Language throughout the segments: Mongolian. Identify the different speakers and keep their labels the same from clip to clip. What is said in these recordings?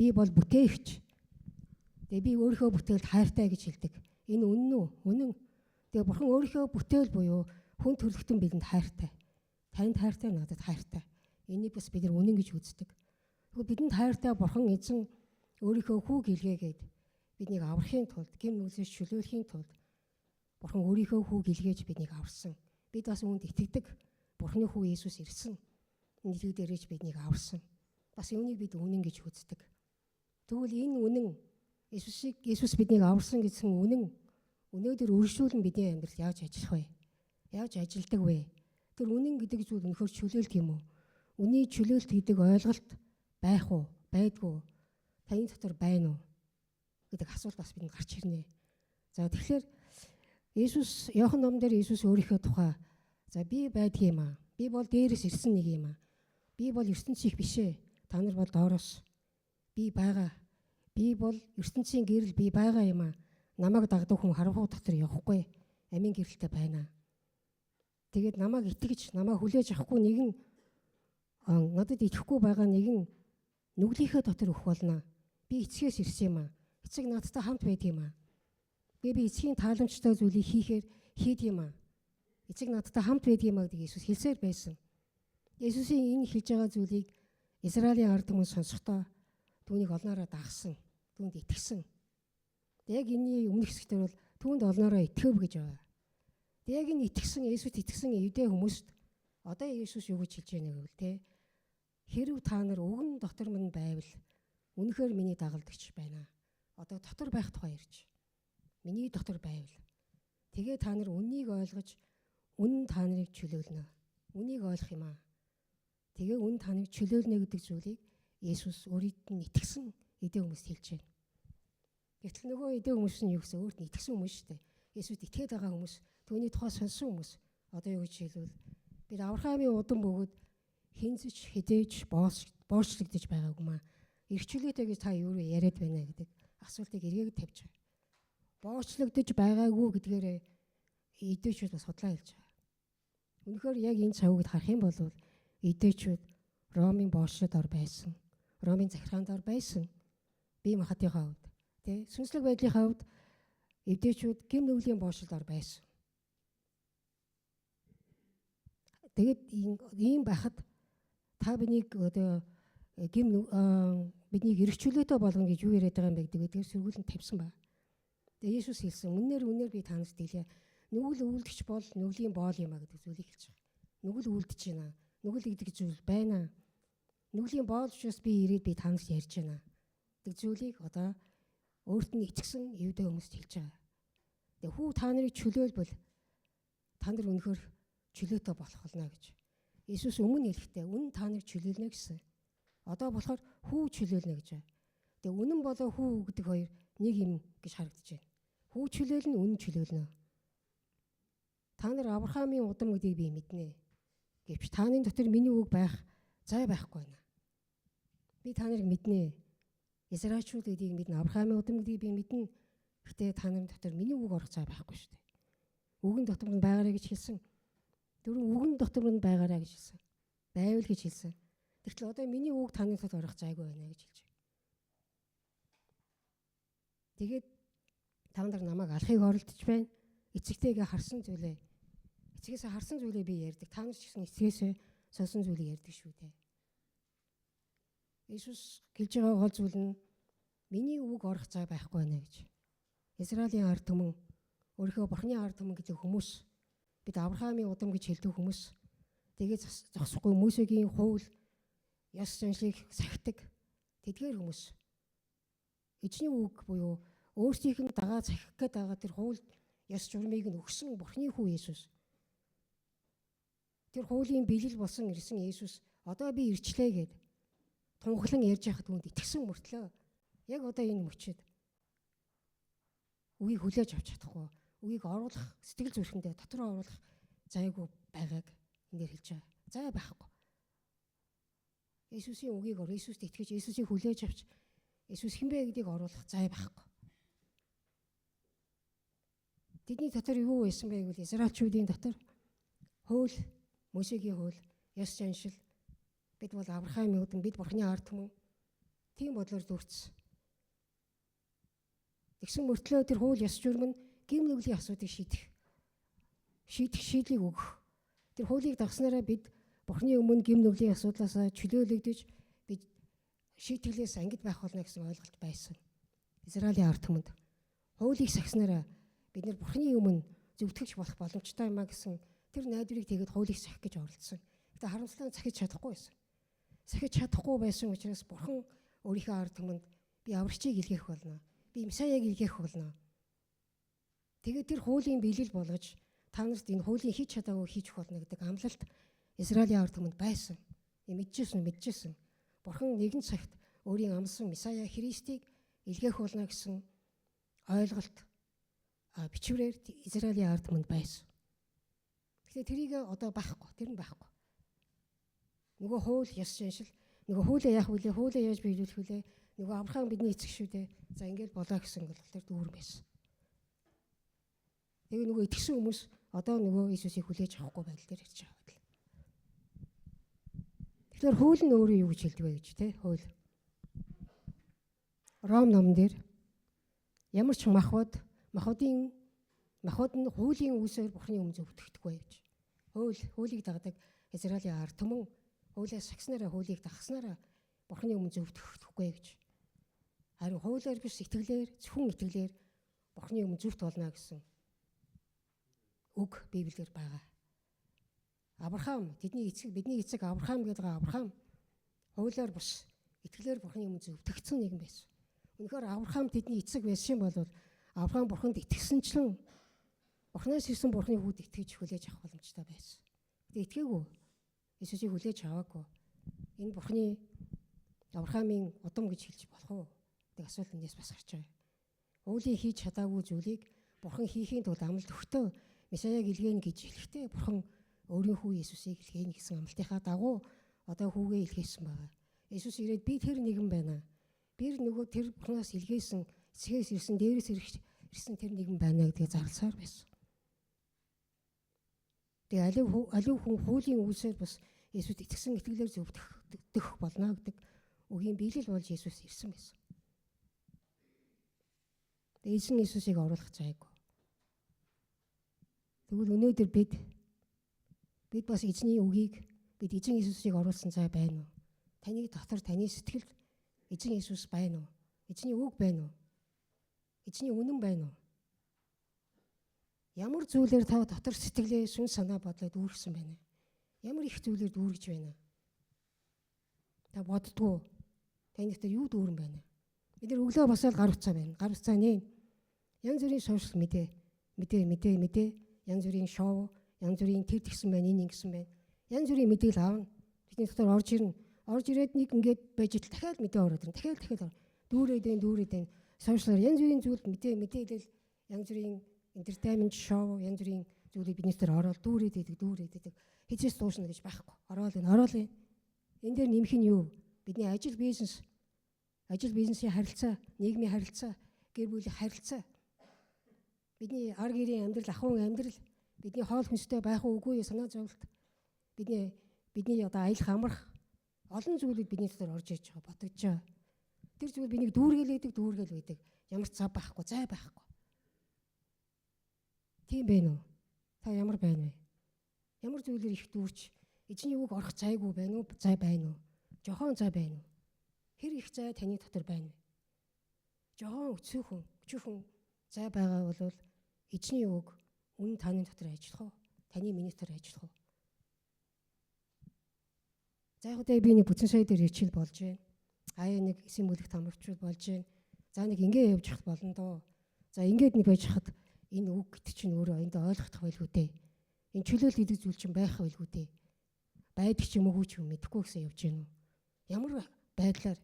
Speaker 1: Би бол бүтээгч. Тэгээ би өөрийнхөө бүтээлд хайртай гэж хэлдэг. Энэ үнэн үү? Үнэн. Тэгээ бурхан өөрийнхөө бүтээл буюу хүн төрлөختөн бидэнд хайртай. Танд хайртай, надад хайртай. Энийг бас бид нар үнэн гэж үздэг. Тэгвэл бидэнд хайртай бурхан эзэн өөрийнхөө хүүг илгээгээд биднийг аврахын тулд, гэм нүглээс чөлөөлөхийн тулд бурхан өөрийнхөө хүүг илгээж биднийг аварсан. Бид бас үүнд итгэдэг. Бурханы хүү Есүс ирсэн. Нийлэг дээрэж биднийг аварсан. Бас үүнийг бид үнэн гэж үздэг. Тэгвэл энэ үнэн Есүс биднийг аварсан гэсэн үнэн өнөөдөр үргэлжлүүлэн бидний амьдралд яаж ажиллах вэ? Яаж ажилдаг вэ? Тэр үнэн гэдэг зүйл өнөхөр чөлөөлт юм уу? Үний чөлөөлт гэдэг ойлголт байх уу? Байдгүй. Таны дотор байна уу гэдэг асуулт бас бидэнд гарч ирнэ. За тэгэхээр Иохан номон дээр Иесус өөрийнхөө тухай би байдаг юм аа. Би бол дээрээс ирсэн нэг юм аа. Би бол ертөнцийнх бишээ. Та нар бол доороос. Би байгаа. Би бол ертөнцийн гэрэл би байгаа юм аа. Намайг дагдаг хүн харанхуй дотор явахгүй. Амийн гэрэлтэй байна. Тэгээд намайг итгэж, намайг хүлээж авахгүй нэгэн надад итгэхгүй байгаа нэгэн нүглийнхээ дотор өгөх болно. Би эцгээс ирсэн юм аа. Эцэг надтай хамт байдаг юм аа. Би эцгийн тааламжтай зүйлийг хийд юм аа. Эцэг надтай хамт байдаг юм аа гэдэг Иесус хэлсээр байсан. Иесусийн энэ хэлж байгаа зүйлийг Израилийн ард түмэн сонсохдоо түүнийг олноороо дагсан, түүнд итгэсэн. Яг энэний өмнөх хэсгээр бол түүнд олноороо итгэв гэж байгаа. Яг энэ итгэсэн Иесуст итгэсэн евдээ хүмүүст одоо Иесус юу гэж хэлж байна гэвэл те хэрв та нар өгөн дотор минь байвал үнэхээр миний дагалдагч байна. Одоо дотор байх тухай ярьж. Миний дотор байвал. Тэгээ та нар үннийг ойлгож үнэн та нарыг чөлөөлнө. Үнийг ойлгох юм аа. Тэгээ үнэн та нарыг чөлөөлнө гэдэг зүйлийг Иесус өөрийгөө нь итгэсэн эдээ хүмүүст хэлж байна. Гэтэл нөгөө эдээ хүмүүс нь юу гэсэн өөрт нь итгэсэн хүмүүс шүү дээ. Иесуст итгээд байгаа хүмүүс, түүний тухай сонссон хүмүүс одоо юу гэж хэлвэл бид Авраамийн удам бөгөөд хинзэж, хідээж, боочлогдож байгаагүй маа. Ирчлээтэй гэж та юу яриад байна гэдэг асуултыг эргээд тавьж байгаа. Боочлогдож байгаагүй гэдгээр эдээчүүд бас судлаа хэлж байгаа. Үнэхээр яг энэ цагууд харах юм бол эдээчүүд Ромын боочлоод ор байсан. Ромын захиргаанд ор байсан. Бие махбодынхаа хувьд, тий, сүнслэг байдлынхаа хувьд эдээчүүд гэм нүглийн боочлоод ор байсан. Тэгээд ийм байхад та биднийг одоо биднийг эргчлөөтэй болгоно гэж юу яриад байгаа юм бэ гэдгээр сөргүүлэн тавьсан байна. Тэгээ Иесус хэлсэн үнээр би танаас дийлээ. Нүгэл үлдэгч бол нүглийн боол юм а гэдэг зүйлийг хэлж байгаа. Нүгэл үлдэж байна. Нүгэл гэдэг зүйл байна. Нүглийн боол учраас би ирээд би танаас ярьж байна гэдэг зүйлийг одоо өөрт нь итгэсэн евдээ хүмүүст хэлж байгаа. Тэгээ хүү та нарыг чөлөөлбөл та нар үнэхээр чөлөөтэй болох болно гэж. Иесус өмнө хэлэхдээ үнэн та нарыг чөлөөлнө гэсэн. Одоо болохоор хүү чөлөөлнө гэж байна. Тэгээ үнэн болоо хүү гэдэг хоёр нэг юм гэж харагдаж байна. Хүү чөлөөлнө, үнэн чөлөөлнө. Та нар Авраамийн удам гэдгийг би мэднэ. Гэвч тааны дотор миний үг байх зай байхгүй байна. Би та нарыг мэднэ. Израильчууд гэдгийг мэднэ. Авраамийн удам гэдгийг би мэднэ. Гэтэ та нарын дотор миний үг орох зай байхгүй шүү дээ. Үгэн дотор нь байгаарай гэж хэлсэн. Дөрөв үгэн дотор нь байгаарай гэж хэлсэн. Байвал гэж хэлсэн. Тэгтэл одоо миний үг таны дотор орох зайгүй байна гэж хэлж байна. Тэгээд та нар намайг алахыг оролдож байна. Эцэгтэйгээ харсан зүйлээ. Эцгээс харсан зүйлээ би ярьдаг. Та нар ч гэсэн эцгээс сонсон зүйлийг ярьдаг шүү дээ. Иесус хэлж байгаа гол зүйл нь миний үг орох зай байхгүй байна гэж. Израилийн ард түмэн өөрийнхөө бурхны ард түмэн гэдэг хүмүүс бид Авраамийн удам гэж хэлдэг хүмүүс тэгээд зогсохгүй Мөсегийн хууль ёс заншлыг сахидаг тэдгээр хүмүүс эзний үг буюу өөрсдийнх нь дагаа захих гээд байгаа тэр хууль ёс журмыг нь өгсөн бурхны хүү Иесус. Тэр хуулийн бэлэл болсон ирсэн Иесус одоо би ирчлээ гэд тунхлан ярьж байхад түнд итгэсэн мөртлөө яг одоо энэ мөчөд үгийг хүлээж авч чадахгүй, үгийг оруулах сэтгэл зүрхэндээ дотроо оруулах зайгүй байгааг эндээр хэлж байгаа. Зай байхгүй. Иесусийн үгийг Иесуст итгэж Иесусийг хүлээж авч Иесус хэн бэ гэдгийг оруулах зай байхгүй. Тэдний дотор юу байсан бэ гэвэл Израильчүүдийн дотор хууль, Мөсегийн хууль, ёс заншил бид бол Авраамийн үдэн бид бурхны ард түмэн Тийм бодлоор дүүрсэн. Тэгсэн мөртлөө тэр хууль ёс журам нь гим нүглийн асуудыг шийдлийг өгөх. Тэр хуулийг дагснараа бид Бурхны өмнө гим нүглийн асуудлаас чөлөөлөгдөж бид шийтгэлээс ангид байх болно гэсэн ойлголт байсан. Израилийн ард түмэнд хуулийг сахиснараа бид нар Бурхны өмнө зөвтгөгч болох боломжтой юмаа гэсэн тэр найдварыг тэгээд хуулийг сахих гэж оролдсон. Гэтэ харамсалтай захиж чадахгүй байсан. Сахиж чадахгүй байсан учраас Бурхан өөрийнхөө ард түмэнд би аврагчийг илгээх болно. Би Месаяг илгээх болно. Тэгээд тэр хуулийн биелэл болгож та нарт энэ хуулийн хийж чадаагүй хийж болно гэдэг амлалт Израилийн ард түмэнд байсан. Мэдчихсэн. Бурхан нэгэн цагт өөрийн амласан Месая Христийг илгээх болно гэсэн ойлголт бичвэрээр Израилийн ард түмэнд байсан. Тэгэхээр тэрийг одоо байхгүй. Тэр нь байхгүй. Нөгөө хууль ёс шинжил нөгөө хуулиа яах вүлээ, хуулиа яаж биелүүлэх вүлээ, нөгөө Авраам бидний эцэг шүү дээ. За ингээд болоо гэсэн бол тэр дүүрэн байсан. Тэгээ нөгөө итгэсэн хүмүүс одоо нөгөө Иесусыг хүлээж авахгүй байдал дээр ирж байгаа байл. Тэгэхээр хууль нь өөрөө юу гэж хэлдэг вэ гэж те хууль. Ром номон дээр ямар ч махбод нь хуулийн үсээр Бурхны өмнө зөвтгөхдөггүй гэж. Хуулийг дагдаг Израилийн ард түмэн хуулиас сахиснараа хуулийг дагахснараа Бурхны өмнө зөвтгөхдөггүй гэж. Харин хуулиар биш зөвхөн итгэлээр Бурхны өмнө зөвхт болно гэсэн үг Библиэр байгаа. Авраам бидний эцэг Авраам гэдэг Авраам хуулиар бус итгэлээр Бурхны өмнө зөвтгөгдсөн нэгэн байсан. Үнэхээр Авраам тэдний эцэг байсан бол Авраам Бурханд итгэсэнчлэн Бурханаас ирсэн Бурхны хүүд итгэж хүлээж авах боломжтой байсан. Гэтэ итгээгүй. Иесусыг хүлээж аваагүй. Энэ Бурхны Авраамын удам гэж хэлж болох уу? Гэдэг асуулт эндээс бас гарч байгаа. Уулын хийж чадаагүй зүйлийг Бурхан хийхийн тулд амлалт өгтөө Месаяг илгээнэ гэж хэлэхдээ Бурхан өөрийн хүү Иесусыг илгээнэ гэсэн амлалтынхаа дагуу одоо хүүгээ илгээсэн байгаа. Иесус ирээд би тэр нэгэн байна. Би нөгөө тэр Бурханаас илгээсэн эцгээс ирсэн дээрээс ирсэн тэр нэгэн байна гэдгийг зарласаар байсан. Тэгээ аливаа хүн хуулийн үсээр бас Иесуст итгэсэн итгэлээр зөвтгөх болно гэдэг үгийн биелэл болж Иесус ирсэн байсан. Тэгээ эзэн Иесусыг оруулах зайгүй. Тэгвэл өнөөдөр бид бас эзний үгийг бид эзэн Иесусыг оруулсан зай байна уу? Таны дотор таны сэтгэлд эзэн Иесус байна уу? Эзний үг байна уу? Эзний үнэн байна уу? Ямар зүйлээр та дотор сэтгэлээ сүн санаа бодлоо дүүргэсэн байна вэ? Ямар их зүйлээр дүүргэж байна? Та боддгоо таны дотор юу дүүрэн байна? Бид нар өглөө босоод гар утсаа байна. Гар утсаа нээн. Янз бүрийн сошиал мэдээ. Янз бүрийн шоу, янз бүрийн тэр тэгсэн байна, энэ ингэсэн байна. Янз бүрийн мэдээлэл аавна. Бидний дотор орж ирнэ. Орж ирээд нэг ингээд байж ил дахиад мэдээ ороод ирнэ. Дахиад дүүрээд байна. Сошиалаар янз бүрийн зүйл мэдээлэл, янз бүрийн entertainment show, янз бүрийн зүйлийг бидний дотор ороод дүүрээд идэг. Хизээс дуусна гэж байхгүй. Ороод энэ. Энэ дээр нэмэх нь юу? Бидний ажил бизнесийн харилцаа, нийгмийн харилцаа, гэр бүлийн харилцаа. Бидний ар гэрийн амьдрал, ахуйн амьдрал, бидний хоол хүнстэй байх уугүй санаа зовлт. Бидний одоо аялах амрах олон зүйлүүд бидний дотор орж иж байгаа, бодогдож байгаа. Тэр зүйл бинийг дүүргээл байдаг. Ямар ч зай байхгүй. Тийм байна уу? Та ямар байна вэ? Ямар зүйлээр их дүүрч эзний үг орох зайгүй байна уу? Зай байна уу? Жохон зай байна уу? Хэр их зай таны дотор байна вэ? Жохон өчүүхэн зай байгаа бол эзний үг үнэн таны дотор ажиллах уу? Таны миний дотор ажиллах уу? За яг би нэг бүтэн сая дээр хичээл болж байна. Нэг эсийн мүлэгт амарчуул болж байна. За нэг ингэ явж хат болно доо. За ингээд нэг байж хат энэ үг гэдэг чинь өөрөө энд ойлгох байлгүй дээ. Энэ чөлөөлт гэдэг зүйл чинь байх байлгүй дээ. Байдаг ч юм уу ч юм мэдэхгүй гэсэн явж гэнэ үү? Ямар байдлаар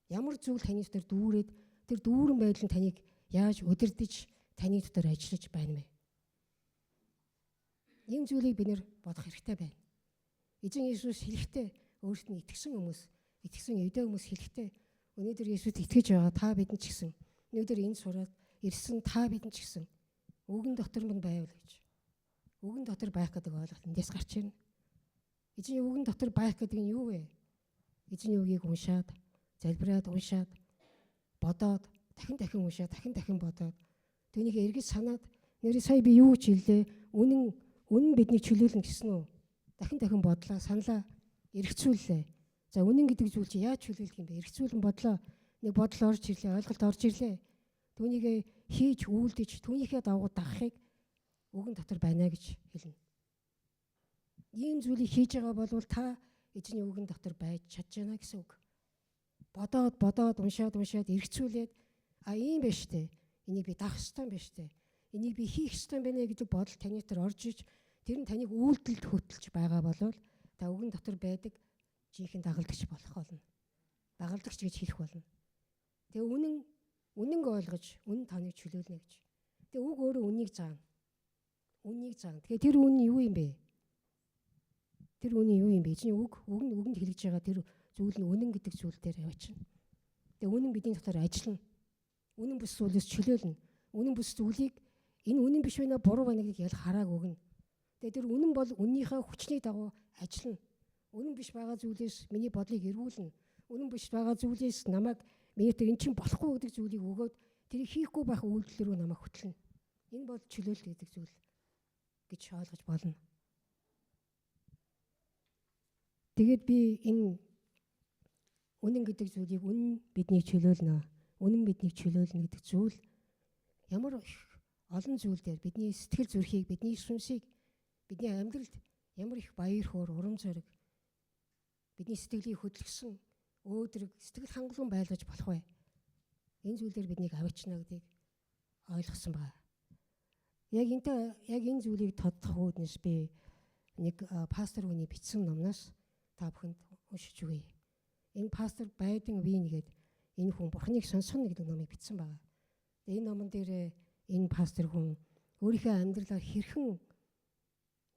Speaker 1: ямар зүйл таны дотор дүүрээд тэр дүүрэн байдал нь таныг яаж удирдах таны дотор ажиллаж байна вэ? Ийм зүйлийг бид нэр бодох хэрэгтэй байна. Эзэн Иесус хэлэхдээ өөрт нь итгэсэн евдээ хүмүүс хэлэхдээ өнөөдөр Иесуст итгэж байгаа та бидэнд ч гэсэн өнөөдөр энэ сураад ирсэн та бидэнд ч гэсэн үгэн дотор минь байвал гэж. Үгэн дотор байх гэдэг ойлголт эндээс гарч ирнэ. Эзний үгэн дотор байх гэдэг нь юу вэ? Эзний үгийг уншаад залбираад уншаад бодоод дахин уншаад бодоод түүнийг эргэж санаад нэрээ сая би юу гэж хэллээ? Үнэн биднийг чөлөөлнө гэсэн үү? Дахин бодлоо, саналаа эргцүүллээ. За үнэн гэдэг зүйл чи яаж чөлөөлөх юм бэ? Эргцүүлэн бодлоо. Нэг бодол орж ирлээ, ойлголт орж ирлээ. Түүнийг хийж үйлдэж, түүнийхээ дагуу дагахыг үгэн дотор байна гэж хэлнэ. Ийм зүйлийг хийж байгаа бол та эзний үгэн дотор байж чадж байна гэсэн үг. Бодоод уншаад эргцүүлээд ийм байна штэ. Энийг би даах ёстой юм байна штэ. Энийг би хийх ёстой юм байна гэдэг бодол таны дотор орж иж тэр нь таныг үйлдэлд хөтлж байгаа болвол та үгэн дотор байдаг жинхэнэ дагалдагч болох болно. Дагалдагч гэж хэлэх болно. Тэгээ үнэнг ойлгож үнэн таныг чөлөөлнө гэж. Тэгээ үг өөрөө үнийг заана. Тэгээ тэр үн юу юм бэ? Тэр үн юу юм бэ? Эзний үгэнд хэлж байгаа тэр зүйл нь үнэн гэдэг зүйл дээр явчихна. Тэгээ үнэн бидний дотор ажиллана. Үнэн бус зүйлээс чөлөөлнө. Үнэн бус зүйлийг энэ үнэн биш байна буруу байна гэдгийг ялх харааг өгнө. Тэгээ тэр үнэн бол үннийхээ хүчний дагуу ажиллана. Үнэн биш байгаа зүйлээс миний бодлыг эргүүлнэ. Үнэн биш байгаа зүйлээс намайг минийтэй эн чинь болохгүй гэдэг зүйлийг өгөөд тэрийг хийхгүй байх үйлдэл рүү намайг хөтлөнө. Энэ бол чөлөөлт гэдэг зүйл гэж ойлгож болно. Тэгээд би энэ үнэн гэдэг зүйлийг үнэн биднийг чөлөөлнө. Үнэн биднийг чөлөөлнө гэдэг зүйл ямар олон зүйл дээр бидний сэтгэл зүрхийг, бидний сүнсийг, бидний амьдралд ямар их баяр хөөр, урам зориг бидний сэтгэлийг хөдөлгсөн өөдрөг сэтгэл хангалуун байлгаж болох вэ? Энэ зүйлээр биднийг авчна гэдгийг ойлгосон байна. Яг энэ зүйлийг тодтох үүднээс би нэг пастор хүний бичсэн номноос та бүхэнд уншиж өгье. Энэ пастор Байден Вин гэдэг энэ хүн Бурхныг сонсгоно гэдэг номыг бичсэн байна. Энэ номон дээр энэ пастор хүн өөрийнхөө амьдралаар хэрхэн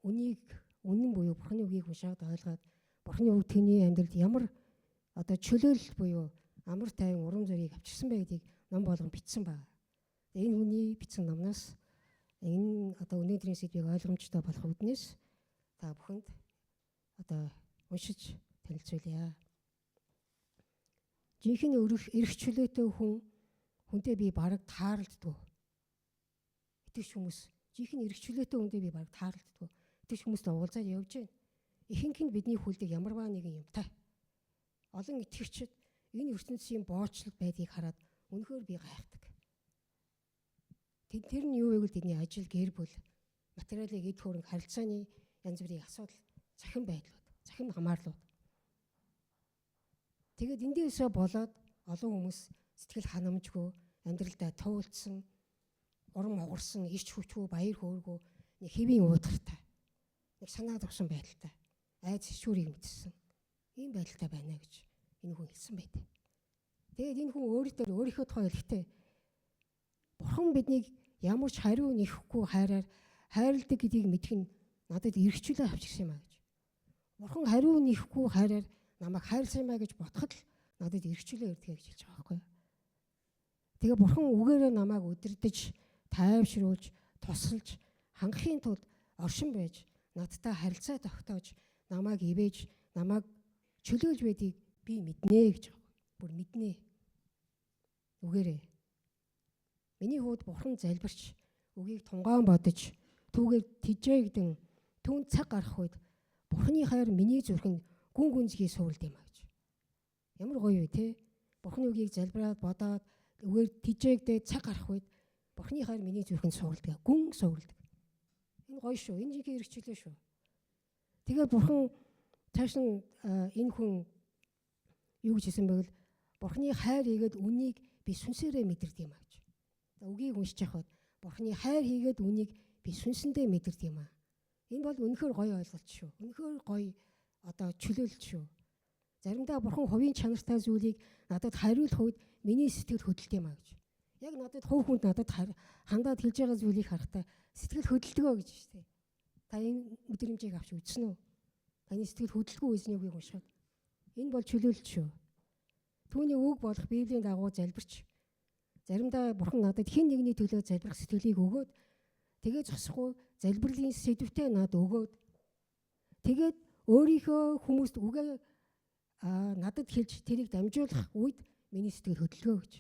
Speaker 1: үнэн буюу Бурхны үгийг уншаад ойлгоод Бурхны үг тэний амьдралд ямар чөлөөлөл буюу амар тайван урам зориг авчирсан бэ гэдгийг ном болгон бичсэн байна. Энэ хүний бичсэн номноос энэ өнөөдрийн сэдвийг ойлгомжтой болох үднээс та бүхэнд уншиж танилцуулъя. Жинхэнэ эрх чөлөөтэй хүнтэй би бараг тааралддаг. Итгэж хүмүүс жинхэнэ эрх чөлөөтэй хүнтэй би бараг тааралддаг. Итгэж хүмүүстэй уулзаад явж байна. Ихэнх нь бидний хүлдэг ямарваа нэгэн юмтай. Олон итгэгчид энэ ертөнцийн боочлол байдгийг хараад үнэхээр би гайхдаг. Тэр нь юу вэ гэвэл тэдний ажил, гэр бүл, материалын эд хөрөнгө, харилцааны янз бүрийн асуудал, цахим байдлууд, цахим хамаарлууд. Тэгээд эндээсээ болоод олон хүмүүс сэтгэл ханамжгүй, амьдралдаа туулдсан, урам огарсан, ич хүчгүй, баяр хөөргүй, нэг хэвийн уудгартай, нэг санаа зовсон байдалтай, айц хичүүрийг мэдсэн. Ийм байдалтай байна гэж энэ хүн хэлсэн байдаг. Тэгээд энэ хүн өөрийнхөө тухай хэлэхдээ Бурхан биднийг ямар ч хариу нэхэхгүй хайрладаг гэдгийг мэдэх нь надад эргчүүлээ авчирсан юм а гэж. Бурхан хариу нэхэхгүй хайраар намайг хайрлсан юм а гэж бодоход л надад эргчүүлээ өрдгөө гэж хэлж байгаа байхгүй юу. Тэгээ Бурхан үгээрээ намайг удирдах, тайвшруулж, тусалж, хангахын тулд оршин байж, надтай харилцаа тогтоож, намайг ивэж, намайг чөлөөлж байдгийг би мэднэ гэж байгаа. Бүр мэднэ. Үгээрээ. Миний хувьд Бурхан залбирч, үгийг тунгаан бодож, түүгээр тижээгдэн түүнд цаг гарах үед Бурханы хайр миний зүрхэнд гүн гүнзгий суурилд юм а гэж. Ямар гоё вэ те? Бурханы үгийг залбираад бодоод үгээр тижээгдээ цаг гарах үед Бурханы хайр миний зүрхэнд суурилдаг. Гүн суурилдаг. Энэ гоё шүү. Энэ жинхэнэ хэрэгчлээ шүү. Тэгээ Бурхан цааш нь энэ хүн юу гэж хэлсэн бэ гэвэл Бурханы хайр хийгээд үнийг би сүнсээрээ мэдэрдэг юм а гэж. Үгийг уншиж явахад Бурханы хайр хийгээд үнийг би сүнсэндээ мэдэрдэг юм а. Энэ бол үнэхээр гоё ойлголт шүү. Үнэхээр гоё чөлөөлт шүү. Заримдаа Бурхан хувийн чанартай зүйлийг надад хариулах үед миний сэтгэл хөдлөлт юм а гэж. Яг надад хувь хүнд надад хандаад хэлж байгаа зүйлийг харахтаа сэтгэл хөдлөлтгөө гэж шүү дээ. Та энэ мэдрэмжийг авч үзсэн үү? Таны сэтгэл хөдлөлгүй эзний үгийг уншаад. Энэ бол чөлөөлт шүү. Түүний үг болох Библийн дагуу залбирч. Заримдаа Бурхан надад хэн нэгний төлөө залбирах сэтгэлийг өгөөд тэгээд зогсохгүй залбирлын сэдвтэ надад өгөөд тэгээд өөрийнхөө хүмүүст үгээ надад хэлж тэрийг дамжуулах үед миний сэтгэл хөдлөгөө гэж.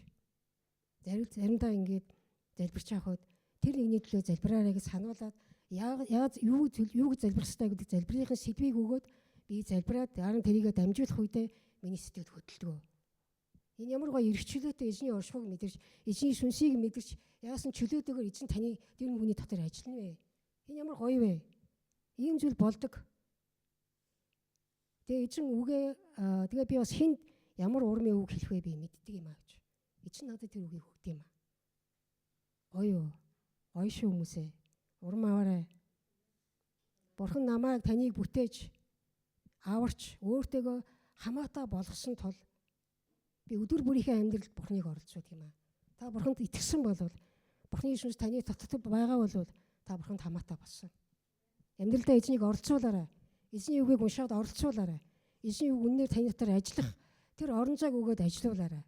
Speaker 1: Заримдаа ингээд залбирч явахад тэр нэгний төлөө залбираарай гэж сануулад юу гэж залбирх ёстой гэдэг залбирын сэдвийг өгөөд би залбираад харин тэрийгэ дамжуулах үедээ миний сэтгэл хөдлөлтгөө. Энэ ямар гоё эрхчлөөтэй эзний оршихуйг мэдэрч, эзний сүнсийг мэдэрч, яасан чөлөөтэйгээр эзэн таны тэр хүний дотор ажиллана вэ? Энэ ямар гоё вэ? Ийм зүйл болдог. Тэгээ эзэн үгээ тэгээ би бас хинд ямар урмын үг хэлэх вэ би мэддэг юм аа гэж. Эзэн надад тэр үгийг өгд юм аа. Гоё юу? Гоё шүү хүмүүсээ. Урам аваарай. Бурхан намайг таныг бүтээж аварч өөртөөгөө хамаатай болгосон тул би өдөр бүрийнхээ амьдралд Бурханыг оролцоод юм аа. Та Бурханд итгэсэн бол Бурханы сүнс таны дотор байгаа бол та Бурханд хамаатай болсон. Амьдралдаа эзнийг оролцуулаарай. Эзний үгийг уншаад оролцуулаарай. Эзний үг үнээр таны дотор ажиллах тэр орон зайг өгөөд ажилуулаарай.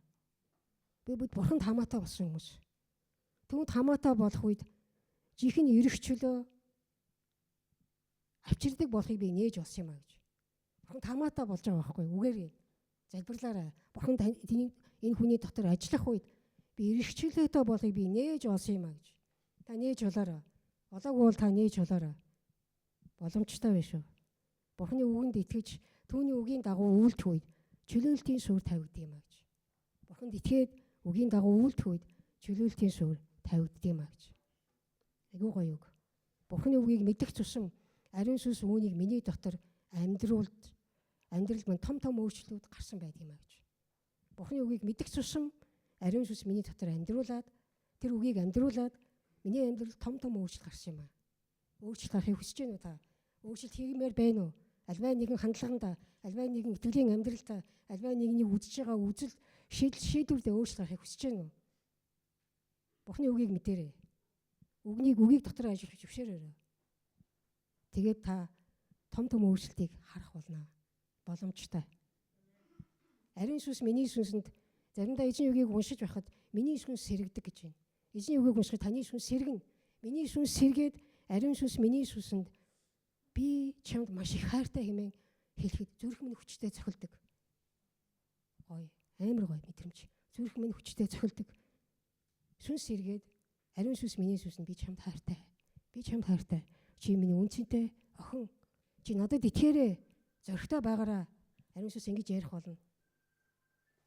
Speaker 1: Би бид Бурханд хамаатай болсон хүмүүс. Түүнд хамаатай болох үед жинхэнэ эрх чөлөө авчирдаг болохыг би нээж болсон юм аа гэж. Бурханд хамаатай болж байгаа байхгүй үгээр залбирлаарай. Бурхан энэ хүний дотор ажиллах үед би эрх чөлөөтэй болохыг би нээж олсон юм аа гэж. Та нээж болоорой. Болоогүй бол та нээж болоорой. Боломжтой байх шүү. Бурханы үгэнд итгэж түүний үгийн дагуу үйлдэх үед чөлөөлтийн сүр тавигддаг юм аа гэж. Бурханд итгээд үгийн дагуу үйлдэх үед чөлөөлтийн сүр тавигддаг юм аа гэж. Айгуу гоё үг. Бурханы үгийг мэдэх тусам ариун сүнс үүнийг миний дотор амьдрал мань том өөрчлөлтүүд гарсан байдаг юм аа гэж. Бурханы үгийг мэдэх тусам ариун сүнс миний дотор амьдруулад тэр үгийг амьдруулад миний амьдралд том өөрчлөлт гарсан юм аа. Өөрчлөлт гарахыг хүсэж байна уу та? Өөрчлөлт хийгмээр байна уу? Альва нэгэн хандлаганда, альва нэгэн итгэлийн амьдралдаа, альва нэгний үзэж байгаа үзэл шийдвэрлэлд өөрчлөлт гарахыг хүсэж байна уу? Бурханы үгийг мэдээрэй. Үгийг дотор ажиллах зөвшөөрөөрэй. Тэгээд та том өөрчлөлтийг харах болно. Боломжтой. Ариун сүнс миний сүнсэнд заримдаа эзний үгийг уншиж байхад миний сүнс сэргдэг гэж байна. Эзний үгийг уншихад таны сүнс сэргэнэ. Миний сүнс сэргээд ариун сүнс миний сүнсэнд би чамд маш их хайртай хэмээн хэлэхэд зүрх минь хүчтэй цохилдог. Гоё, амар гоё мэдрэмж. Зүрх минь хүчтэй цохилдог. Сүнс сэргээд ариун сүнс миний сүнсэнд би чамд хайртай. Би чамд хайртай. Чи миний үнцэнтэй охин. Чи надад итгээрэй. Зоригтой байгаараа. Ариун сүнс ингэж ярих болно.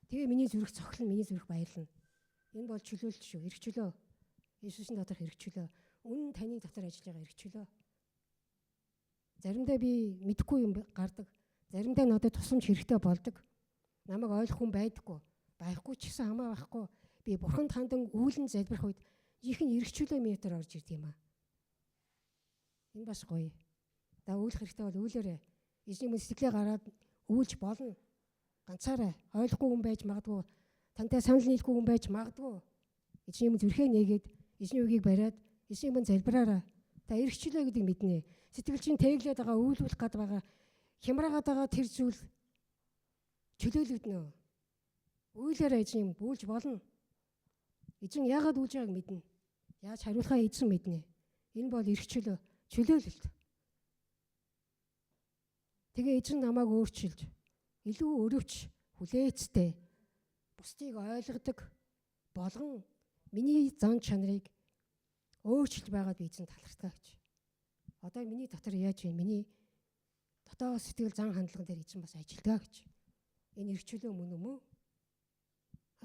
Speaker 1: Тэгээ миний зүрх цохилно, миний зүрх баярлна. Энэ бол чөлөөлт шүү. Эрх чөлөө. Иесусийн доторх эрх чөлөө. Үнэн таны дотор ажиллаж байгаа эрх чөлөө. Заримдаа би мэдэхгүй юм гардаг. Заримдаа надад тусламж хэрэгтэй болдог. Намайг ойлгох хүн байдаггүй. Байхгүй ч гэсэн хамаа байхгүй. Би Бурханд хандан үүлэн залбирх үед жинхэнэ эрх чөлөө миний дотор орж ирд юм аа. Энэ бас гоё. Да үүлэх хэрэгтэй бол үүлээрэй. Эзний өмнө сэтгэлээ гараад үүлж болно. Ганцаараа ойлгохгүй хүн байж магадгүй. Тантай санал нийлэхгүй хүн байж магадгүй. Эзний өмнө зүрхээ нээгээд эзний үгийг бариад эзний өмнө залбираарай. Та эрх чөлөө гэдэг мэднэ. Сэтгэл чинь тээглээд байгаа, үйлүүлэх гад байгаа, хямраагаад байгаа тэр зүйл чөлөөлөгднө. Үйлээрээ эзний юм үйлж болно. Эзэн яагаад үйлж байгааг мэднэ. Яаж хариулахаа эзэн мэднэ. Энэ бол эрх чөлөө, чөлөөлөлт. Тэгээ эзэн намайг өөрчилж, илүү өрөвч, хүлээцтэй, бусдыг ойлгодог болгон миний зан чанарыг өөрчилж байгаад би эзэн талархдаг гэж. Одоо миний дотор яаж вэ? Миний дотоод сэтгэл зан хандлага дээр эзэн бас ажилдаа гэж. Энэ эрх чөлөө мөн үү?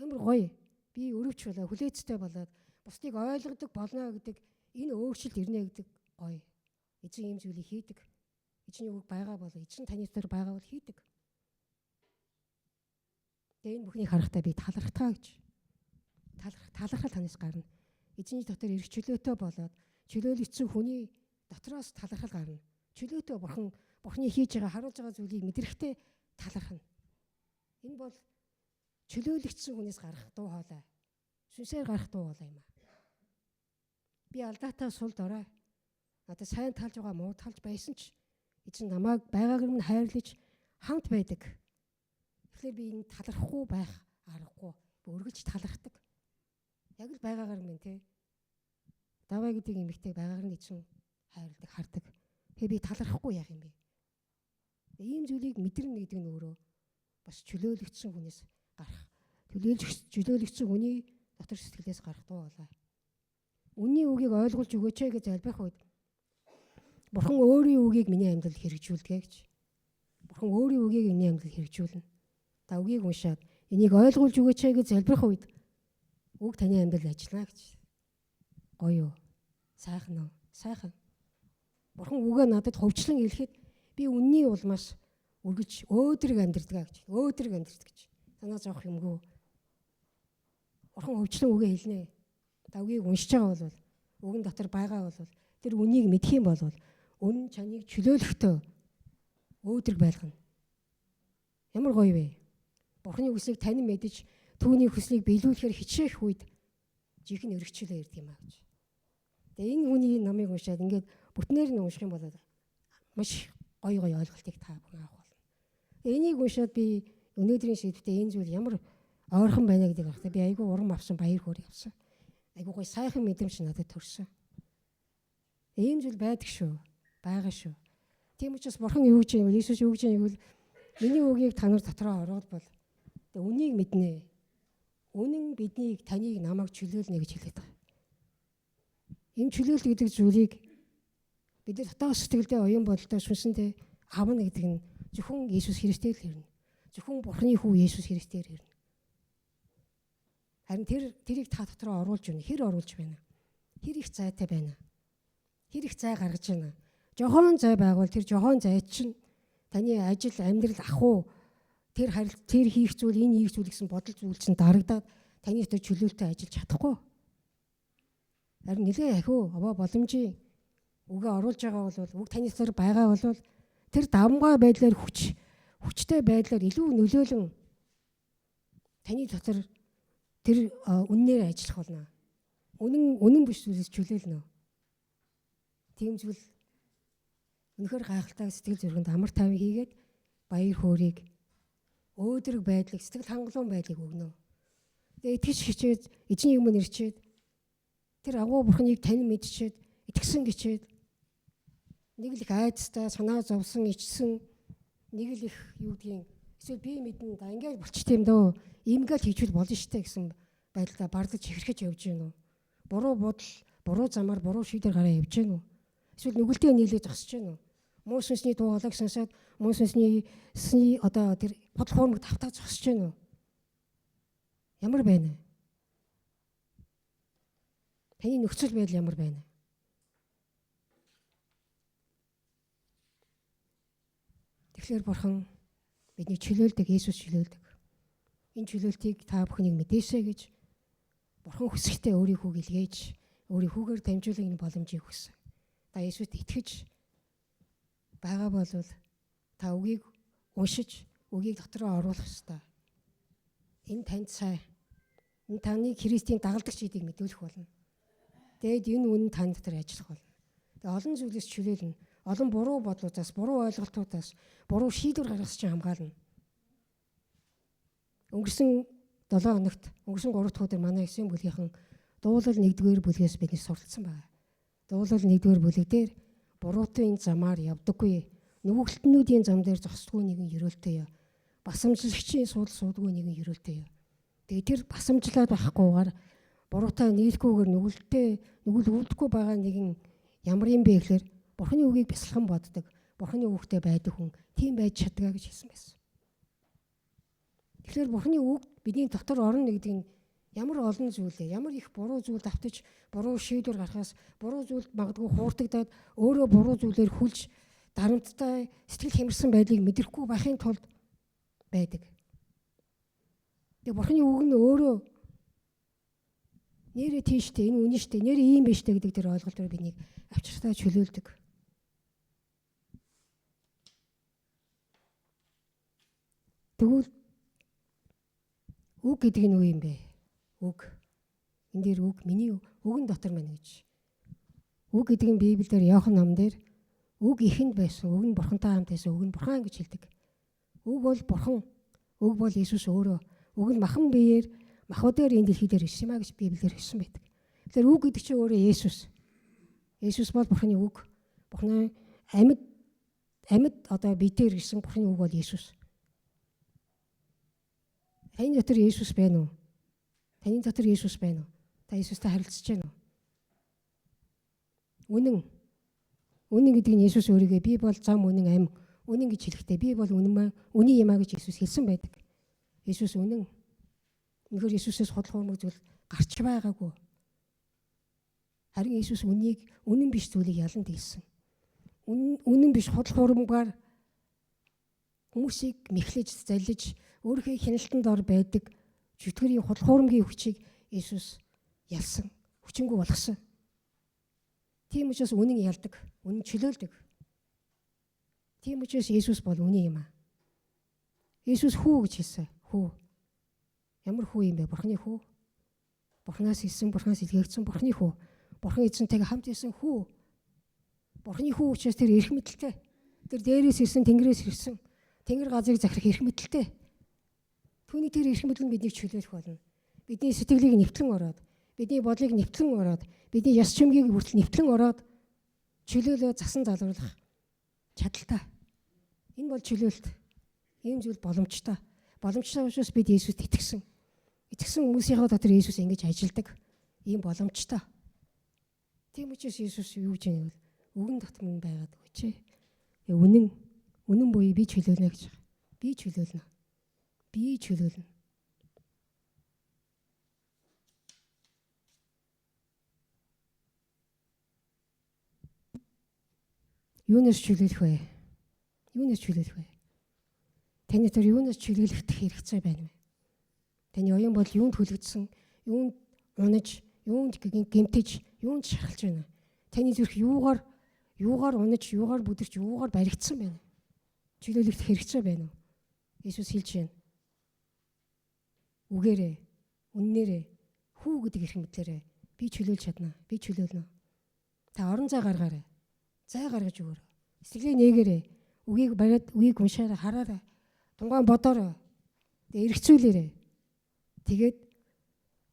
Speaker 1: Амар гоё. Би өрөвч болоо, хүлээцтэй болоод бусдыг ойлгодог болно гэдэг энэ өөрчлөлт ирнэ гэдэг гоё. Эзэн ийм зүйлийг хийдэг. Эзний үг байгаа бол эзэн таны дотор байгаа бол хийдэг. Тэгээ энэ бүхнийг харахтаа би талархтаа гэж. Талархал танаас гарна. Эзний дотор эрх чөлөөтэй болоод чөлөөлөгдсөн хүний дотроос талархал гарна. Чөлөөтэй Бурханы хийж байгаа харуулж байгаа зүйлийг мэдрэхтэй талархна. Энэ бол чөлөөлөгдсөн хүнээс гарах дуу хоолой. Сүнсээр гарах дуу хоолой юм аа. Би алдаатай сул дорой. Надад сайн талж байгаа муу талж байсан ч эзэн намайг байгаагаар минь хайрлаж хамт байдаг. Тэгэхээр би энэ талархахгүй байх аргагүй. Би өргөж талархдаг. Яг л байгаагаар минь тий. Даваа гэдэг эмэгтэй байгаагаар нь эзэн хайрладаг, хардаг. Тэгээ би талархахгүй яах юм бэ? Ийм зүйлийг мэдэрнэ гэдэг нь өөрөө бас чөлөөлөгдсөн хүнээс гарах. Чөлөөлөгдсөн хүний дотор сэтгэлээс гарах дуу хоолой. Үнний үгийг ойлгуулж өгөөч ээ гэж залбирх үед Бурхан өөрийн үгийг миний амьдралд хэрэгжүүлдэг гэж. Бурхан өөрийн үгийг миний амьдралд хэрэгжүүлнэ. Та үгийг уншаад энийг ойлгуулж өгөөч ээ гэж залбирх үед үг таны амьдралд ажиллана гэж. Гоё юу? Сайхан уу? Сайхан. Бурхан үгээ надад ховчлон хэлэхэд би үнний улмаас үргэж өөдрөг амьдрдгаа гэж. Өөдрөг амьдрд гэж. Санаа зовох юмгүй. Бурхан ховчлон үгээ хэлнэ. Та үгийг уншиж байгаа бол үгэн дотор байгаа бол тэр үнийг мэдэх юм бол үнэн чаныг чөлөөлөхдөө өөдрөг байлгана. Ямар гоё вэ? Бурханы хүслийг танин мэдэж түүний хүслийг биелүүлэхээр хичээх үед жинхэнэ өргөчлөө ирдэг юм аа гэж. Тэгээ энэ хүний намыг уншаад ингээд бүтнээр нь унших юм бол маш гоё ойлголтыг та бүхэн авах болно. Энийг уншаад би өнөөдрийн шийдвэртээ энэ зүйл ямар ойрхон байна гэдгийг харахад би айгүй урам авсан, баяр хөөргийг авсан. Айгүй гоё сайхан мэдрэмж надад төрсөн. Ийм зүйл байдаг шүү. Байгаа шүү. Тийм учраас Бурхан юу гэж юм бэ? Иесус юу гэж юм бэ? Миний үгийг та нар дотроо оруулбал үнийг мэднэ. Үнэн биднийг таныг намайг чөлөөлнө гэж хэлээд байгаа. Энэ чөлөөлт гэдэг зүйлийг бид нар дотоод сэтгэлдээ оюун бодолтой шүнсэндээ авна гэдэг нь зөвхөн Иесус Христээр л ирнэ. Зөвхөн Бурханы хүү Иесус Христээр ирнэ. Харин тэрийг та дотроо оруулж байна. Хэр оруулж байна? Хэр их зайтай байна? Хэр их зай гаргаж байна? Жохон зай байгуул тэр жохон зай чинь таны ажил, амьдрал, ахуй тэр хийх зүйл, энэ хийх зүйл гэсэн бодол зүйл чинь дарагдаад таны өтө чөлөөлтөй ажиллаж чадахгүй. Харин нэлээ ахиу боломжийн үгээ оруулж байгаа бол үг таны дотор байгаа бол тэр давмгай байдлаар хүчтэй байдлаар илүү нөлөөлөн таны дотор тэр үннээр ажиллах болно. Үнэн биш зүйлээс чөлөөлнө. Тийм зүйл үнэхээр гайхалтай сэтгэл зүрхэнд амар тайван хийгээд баяр хөөргийг өөдрөг байдлыг сэтгэл хангалуун байдлыг өгнө. Тэгээ итгэж хичээд эзний өмнө ирчээд тэр агуу Бурханыг танин мэдчихэд итгэсэн гिचээд нэг л их айцтай санаа зовсон ичсэн нэг л их юу гэдгийг эсвэл би мэднэ да ингээд болчт юм дөө иймгээл хийжүүл болно штэ гэсэн байдлаа бардаж ихэрхэж явж гэнэ үү? Буруу бодол, буруу замаар буруу шийдвэр гараа явж гэнэ үү? Эсвэл нүгэлтэд нийлээд зогсож гэнэ үү? Муу сүнсний дуу хоолойг сонсоод муу сүнсний одоо тэр бодол хуурмаг тавтаа зогсож гэнэ үү? Ямар байна? Таны нөхцөл байдал ямар байна? Тэгэхээр Бурхан бидний чөлөөлдөг, Иесус чөлөөлдөг. Энэ чөлөөлтийг та бүхнийг мэдээсэй гэж Бурхан хүсэхдээ өөрийн хүүг илгээж, өөрийн хүүгээр дамжуулах энэ боломжийг хүссэн. Та Иесуст итгэж байгаа бол та үгийг уншиж, үгийг дотроо оруулах ёстой. Энэ танд сайн. Энэ таны Христийн дагалдагч гэдгийг мэдүүлэх болно. Тэгэд энэ үнэн тань дотор ажиллах болно. Тэгээ олон зүйлээс чөлөөлнө. Олон буруу бодлуудаас, буруу ойлголтуудаас, буруу шийдвэр гаргах чинь хамгаална. Өнгөрсөн 7 хоногт, өнгөрсөн 3 дахь өдөр манай 9 бүлгийнхэн дуулал 1-р бүлгээс бидний суралцсан байна. Дуулал 1-р бүлэг дээр буруутын замаар явдаггүй, нүгэлтнүүдийн зам дээр зогсдгүй нэгэн ерөөлтэй. Басамжлагчийн суудал суудгүй нэгэн ерөөлтэй. Тэгээ тэр басамжлаад байхгүйгээр буруутаа нийлхгүйгээр нүгэл үлдэхгүй байгаа нэгэн ямар юм бэ гэхээр Бурханы үгийг бясалхан боддог, Бурханы үгтэй байдаг хүн тийм байж чадгаа гэж хэлсэн байсан. Тэгэхээр Бурханы үг бидний дотор орно гэдэг нь ямар олон зүйлээ, ямар их буруу зүйл давтаж, буруу шийдвэр гаргахаас, буруу зүйлд магадгүй хууртагдаад өөрөө буруу зүйлээр хүлж дарамттай сэтгэл хямрсан байдлыг мэдрэхгүй байхын тулд байдаг. Тэгээ Бурханы үг нь өөрөө нэрээ тийштэй, энэ үнэн штэ, нэрээ ийм биш штэ гэдэг тэр ойлголтоор биднийг авчиртаа чөлөөлдөг. Тэгвэл үг гэдэг нь юу юм бэ? Үг. Энд дээр үг миний үгэн дотор мань гэж. Үг гэдэг нь Библиэлд Иохан номон дээр үг ихэнд байсан, үг нь Бурхантай хамт байсан, үг нь Бурхан гэж хэлдэг. Үг бол Бурхан, үг бол Иесус өөрөө. Үг нь махан биеэр махбодоор энэ дэлхий дээр ирсэн маа гэж Библиэлд хэлсэн байдаг. Тэгэхээр үг гэдэг чинь өөрөө Иесус. Иесус бол Бурханы үг. Бурханы амьд одоо бидээр ирсэн Бурханы үг бол Иесус. Таны дотор Есүс байна уу? Таны дотор Есүс байна уу? Та Есүстэй харилцаж байна уу? Үнэн гэдэг нь Есүс өөрийгөө би бол зам үнэн амь үнэн гэж хэлэхдээ би бол үнэн юм а гэж Есүс хэлсэн байдаг. Есүс үнэн. Үнэхээр Есүсээс худал хуурмаг зүйл гарч байгаагүй. Харин Есүс үнэн биш зүйлийг ялан дийлсэн. Үнэн биш худал хуурмагаар хүмүүсийг мэхлэж, заллиж, өөрийнхөө хяналтанд ор байдаг чөтгөрийн худал хуурмгийн хүчийг Есүс ялсан, хүчингү болгосон. Тийм учраас үнэн ялдаг, үнэн чөлөөлдөг. Тийм учраас Есүс бол үнэн юм аа. Есүс хүү гэж хэлсэн. Хүү. Ямар хүү юм бэ? Бурхны хүү. Бурхнаас ирсэн, Бурхнаас илгээгдсэн Бурхны хүү. Бурхан эзэнтэйгээ хамт ирсэн хүү. Бурхны хүү учраас тэр эрх мэдэлтэй. Тэр дээрээс ирсэн, тэнгэрээс ирсэн. Тэнгэр газрыг захирах эрх мэдэлтэй. Түүний тэр эрх мэдэл нь биднийг чөлөөлөх болно. Бидний сэтгэлийг нэвтлэн ороод, бидний бодлыг нэвтлэн ороод, бидний ёс чимгийг хүртэл нэвтлэн ороод чөлөөлөө засан залруулах чадaltaй. Энэ бол чөлөөлт. Ийм зүйл боломжтой. Боломжтой учраас бид Есүст итгэсэн. Итгэсэн хүмүүсийнхээ дотор Есүс ингэж ажилдаг. Ийм боломжтой. Тийм учраас Есүс юу гэж юм бол үгэн дотор нь байгаад өгч. Үнэн буюу би чөлөөлнө гэж. Би чөлөөлнө. Би чөлөөлнө. Юунаас чөлөөлөх вэ? Юунаас чөлөөлөх вэ? Таны дотор юунаас чөлөөлөх хэрэгцээ байна вэ? Таны оюун бол юунд хүлэгдсэн, юунд унаж, юунд гэмтэж, юунд шархалж байна? Таны зүрх юугаар унаж, юугаар бүдэрч, юугаар баригдсан байна? Чөлөөлөх хэрэгцээ байна уу? Есүс хэлж байна. Үгээрээ, үннээрээ, хүү гэдэг эрх мэдлээрээ би чөлөөлж чадна. Би чөлөөлнө. Та орон зай гаргаарай. Зай гаргаж өгөөрэй. Сэтгэлээ нээгээрэй. Үгийг бариад, үгийг уншаарай, хараарай. Тунгаан бодоорой. Тэгээ эргцүүлээрэй. Тэгээд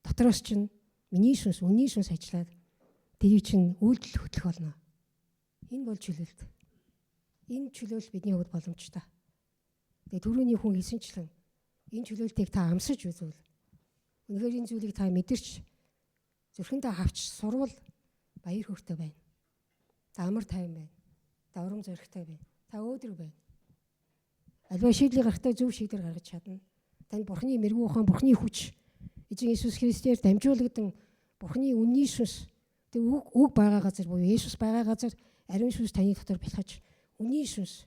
Speaker 1: дотроос чинь миний сүнс, үнний сүнс ажиллаад тэрийг чинь үйлдэл хөтлөх болно. Энэ бол чөлөөлт. Энэ чөлөөлөл бидний хувьд боломжтой. Тэгээ түрүүний хүн хэлсэнчлэн энэ чөлөөлтийг та амсаж үзвэл үнэхээр энэ зүйлийг та мэдэрч зүрхэндээ хавч сурвал баяр хөөртэй байна. Та амар тайван байна. Та урам зоригтой байна. Та өөдрөг байна. Аливаа шийдлийг гаргахтаа зөв шийдвэр гаргаж чадна. Танд Бурхны мэрэгүү ухаан, Бурхны хүч, эзэн Иесус Христээр дамжуулагдсан Бурхны үнний сүнс, тэг үг байгаа газар буюу Иесус байгаа газар ариун сүнс таны дотор бэлхэж, үнний сүнс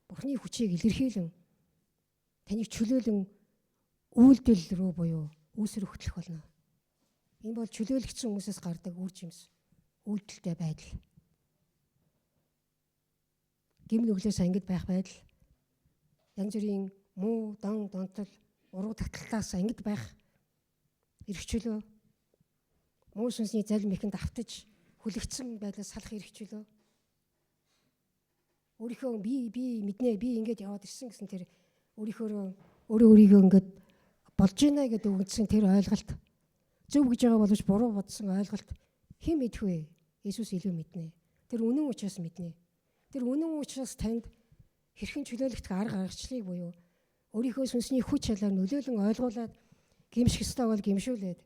Speaker 1: Бурхны хүчийг илэрхийлэн таныг чөлөөлөн үйлдэл рүү буюу үүсэр хөтлөх болно. Энэ бол чөлөөлөгдсөн хүмүүсээс гардаг үр жимс, үйлдэлтэй байдал. Гим нүглээс ангид байх байдал, янз бүрийн муу, донтол, уруу таталтаас ангид байх эрх чөлөө, муу сүнсний залим ихэнд автаж хүлэгдсэн байдлаас салах эрх чөлөө. Өөрийнхөө би мэднэ, би ингэж яваад ирсэн гэсэн тэр өөрийгөө ингэж болж байна гэдэг үгдсэн тэр ойлголт, зөв гэж байгаа боловч буруу бодсон ойлголт хэн мэдэх вэ? Иесус илүү мэднэ. Тэр үнэн учраас мэднэ. Тэр үнэн учраас танд хэрхэн чөлөөлөх арга аргачлалыг буюу өөрийнхөө сүнсний хүч чадлаар нөлөөлөн ойлгуулад гимших ёстой бол гимшүүлээд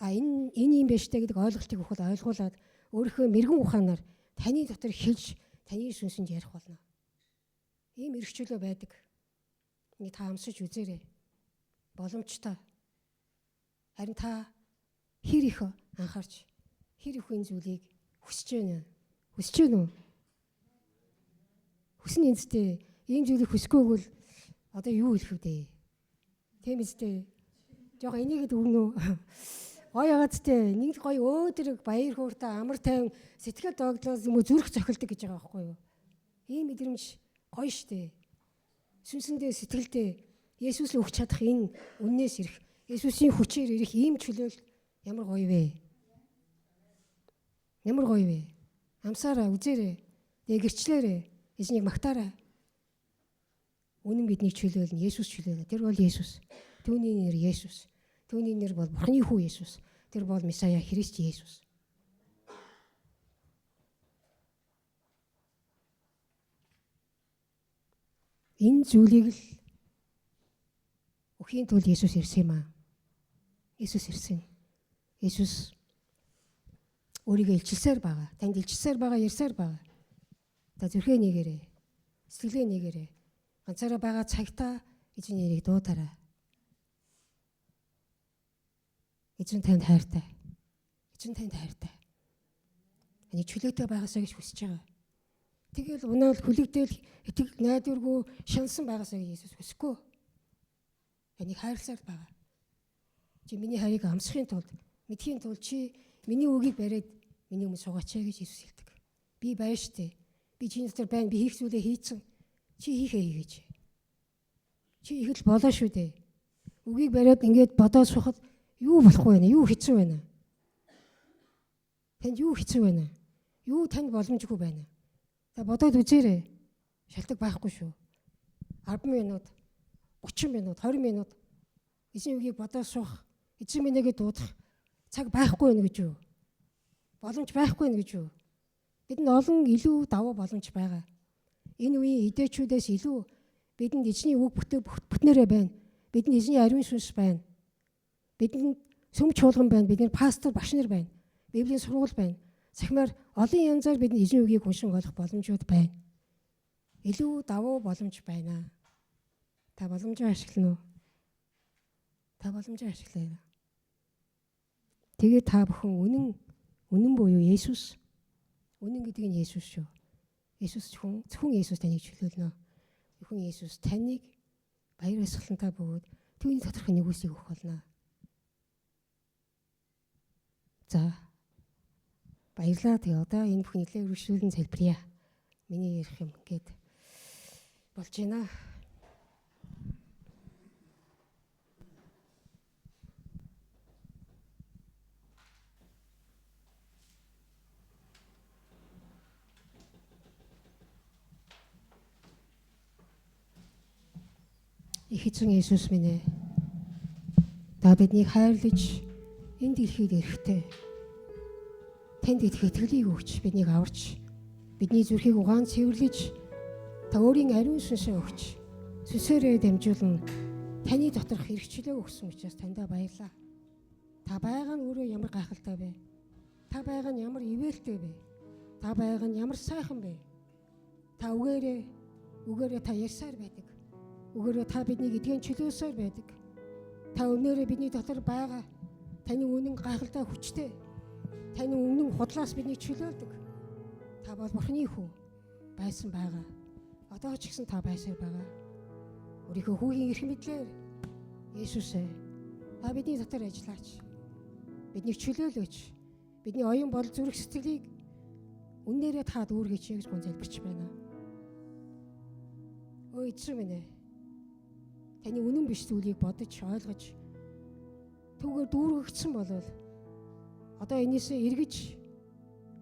Speaker 1: энэ юм биш үү гэдэг ойлголтыг өгөхөд ойлгуулад өөрийнхөө мэрэгэн ухаанаар таны дотор хэлж таны сүнсэнд ярих болно. Ийм эрх чөлөө байдаг. Энийг та амсаж үзээрэй. Боломжтой. Харин та хэр их анхаарч хэр их энэ зүйлийг хүсэж байна? Хүсэж байна уу? Хүснэ эцтэй. Ийм зүйлийг хүсэхгүй бол одоо юу хэлэх вэ? Тийм эцтэй. Жог энийгэд өгнө үү? Гоё ягаадтэй. Нэг гоё өөдрөг баяр хөөртэй амар тайван сэтгэл догдлоос юм уу зүрх цохилдог гэж байгаа байхгүй юу? Ийм мэдрэмж гоё штэ. Сүнсэндээ сэтгэлдээ Есүс л өгч чадах энэ үннээс ирэх, Есүсийн хүчээр ирэх ийм чөлөөл ямар гоё вэ? Ямар гоё вэ? Амсаараа үзээрэй. Гэрчлээрэй. Эзнийг магтаарай. Үнэн бидний чөлөөлнө. Есүс чөлөөлнө. Тэр бол Есүс. Түүний нэр Есүс. Түүний нэр бол Бурхны хүү Есүс. Тэр бол Месая Христ Есүс. Энэ зүйлийг л Өхийн тул Есүс ирсэн юм аа. Есүс ирсэн. Есүс өөрийгөө илчилсээр байгаа. Танд илчилсээр байгаа, ярьсаар байгаа. Та зүрхээ нэгээрээ, сэтгэлээ нэгээрээ ганцаараа байгаа цагтаа эзний нэрийг дуудаарай. Эзэн танд хайртай. Эзэн танд хайртай. Энийг чөлөөтэй байгаасаа гэж хүсэж байгаа. Тэгэл унаал хүлэгдээл итгэл найдваргүй шансан байгаасаа гэж Есүс хүсэхгүй. Энийг хайрласаар байгаа. Чи миний хайрыг амсахын тулд, мэдхийн тулд чи миний үгийг бариад миний өмнө суугаач гэж Есүс хэлдэг. Би байна штэ. Би чиний дотор байна. Би хийх зүйлээ хийцэн. Чи хийхээ хийж. Чи их л болоо шүү дээ. Үгийг бариад ингээд бодоод сухад юу болохгүй байна? Юу хэцүү байна? Танд юу хэцүү байна? Юу танд боломжгүй байна? Та бодоод үзээрэй. Шалтгаан байхгүй шүү. 10 минут, 30 минут, 20 минут эзэн үгийг бодоод суух, эзэн минийгээ дуудах цаг байхгүй байна гэж юу? Боломж байхгүй байна гэж юу? Бидэнд олон илүү давуу боломж байгаа. Энэ үеийн идээчүүдээс илүү бидэнд эзний үг бүтнээрээ байна. Бидэнд эзний ариун сүнс байна. Бидэнд сүм чуулган байна. Бидний пастор багш нар байна. Библийн сургууль байна. Захимаар олон янзаар бидний эзний үгийг уншин ойлгох боломжууд байна. Илүү давуу боломж байна. Та боломжоо ашиглана уу? Та боломжоо ашиглая. Тэгээ та бүхэн үнэн буюу Есүс. Үнэн гэдэг нь Есүс шүү. Есүс зөвхөн Есүс таныг чөлөөлнө. Зөвхөн Есүс таныг баяр ёслолтой бөгөөд түүний доторх нэгүсийг өгөх болно. За. Баярлалаа. Тэгээ одоо энэ бүх нэлээд өргөжлүүлэн залбирая. Миний ярих юм гээд болж байна. Их эзэн Есүс минь ээ. Та биднийг хайрлаж энэ дэлхийд ирэхдээ танд идэх итгэлийг өгч биднийг аварч бидний зүрхийг угаан цэвэрлэж та өөрийн ариун сүнсээ өгч сүсээрээ дамжуулан таны доторх хэрэгчлээ өгсөн учраас таньда баярлалаа. Та байгаа нь өөрөө ямар гайхалтай вэ? Та байгаа нь ямар ивэлтэй вэ? Та байгаа нь ямар сайхан бэ? Та үгээрээ та ярьсаар байдаг. Үгээрээ та биднийг эдгэн чөлөөсөөр байдаг. Та өнөөрөө бидний дотор байгаа таны үнэн гайхалтай хүчтэй. Таны үнэн худлаас биднийг чөлөөлдөг. Та бол Бурхны хүү байсан байгаа. Одоо ч гэсэн та байсаар байгаа. Өөрийнхөө хүүгийн эрх мэдлээр Есүсээ та бидний дотор ажиллаач. Биднийг чөлөөлөөч. Бидний оюун бодол зүрх сэтгэлийг үннээрээ та дүүргээч гэж гон залбирч байна. Өө эзэн минь ээ. Таны үнэн биш зүйлийг бодож ойлгож түүгээр дүүргэгдсэн болвол одоо энээсээ эргэж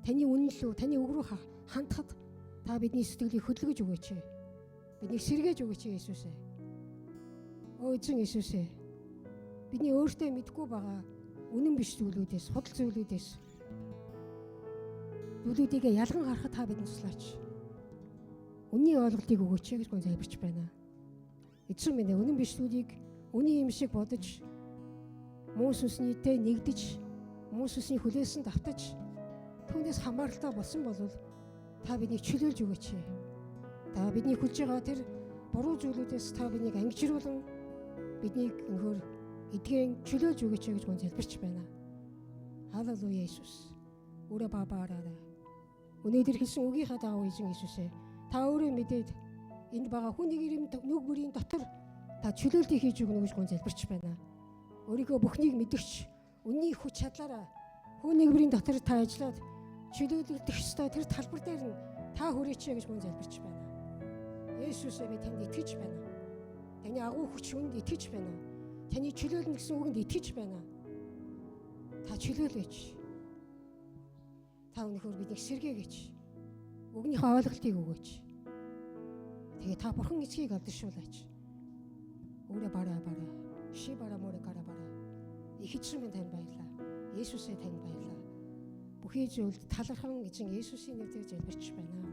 Speaker 1: таны үнэн лөө таны үг рүү хандхад та бидний сэтгэлийг хөдөлгөж өгөөч. Биднийг сэргээж өгөөч Есүсээ. Өө эзэн Есүсээ. Бидний өөртөө мэдгүй байгаа үнэн биш зүйлүүдээс, худал зүйлүүдээс зүйлүүдийг ялган харахад та бидэнд туслаач. Үнийн ойлголтыг өгөөч гэж гон залбирч байна. Эзэн минь үнэн биш зүйлийг үнэн юм шиг бодож муу сүнснийтэй нэгдэж муу сүнсний хүлээсэн давтаж түүнээс хамааралтай болсон бол та биднийг чөлөөлж өгөөч. Та бидний хүлж байгаа тэр буруу зүйлүүдээс та биднийг ангижруулан биднийг өнхөр эдгэн чөлөөлж өгөөч гэж гон залбирч байна. Халелуя Иесус. Өрөө бабаараа. Өнөөдөр хэлсэн үгийнхаа дагуу эзэн Иесусээ та өөрөө мэдээд энд байгаа хүн нэг бүрийн дотор та чөлөөлтийг хийж өгнө гэж гон залбирч байна. Өөрийнхөө бүхнийг мэдгч үнний хүч чадлаараа хүн нэг бүрийн дотор та ажиллаад чөлөөлөгдөх ёстой тэр талбар дээр нь та хүрээч гэж гон залбирч байна. Есүсээ би танд итгэж байна. Таны агуу хүч хүнд итгэж байна. Таны чөлөөлнө гэсэн үгэнд итгэж байна. Та чөлөөлөөч. Та өнөхөр биднийг сэргээгэж. Үгнийхээ ойлголтыг өгөөч. Тэгээ та бурхан эцгийг алдаршуулаач. Өөрө бараа. Ши бараа мөрө гараа бараа. Их эзэн минь танд баярлалаа. Есүсээ танд баярлалаа. Бүхий зүйлд талархан эзэн Есүсийн нэрээр залбирч байна.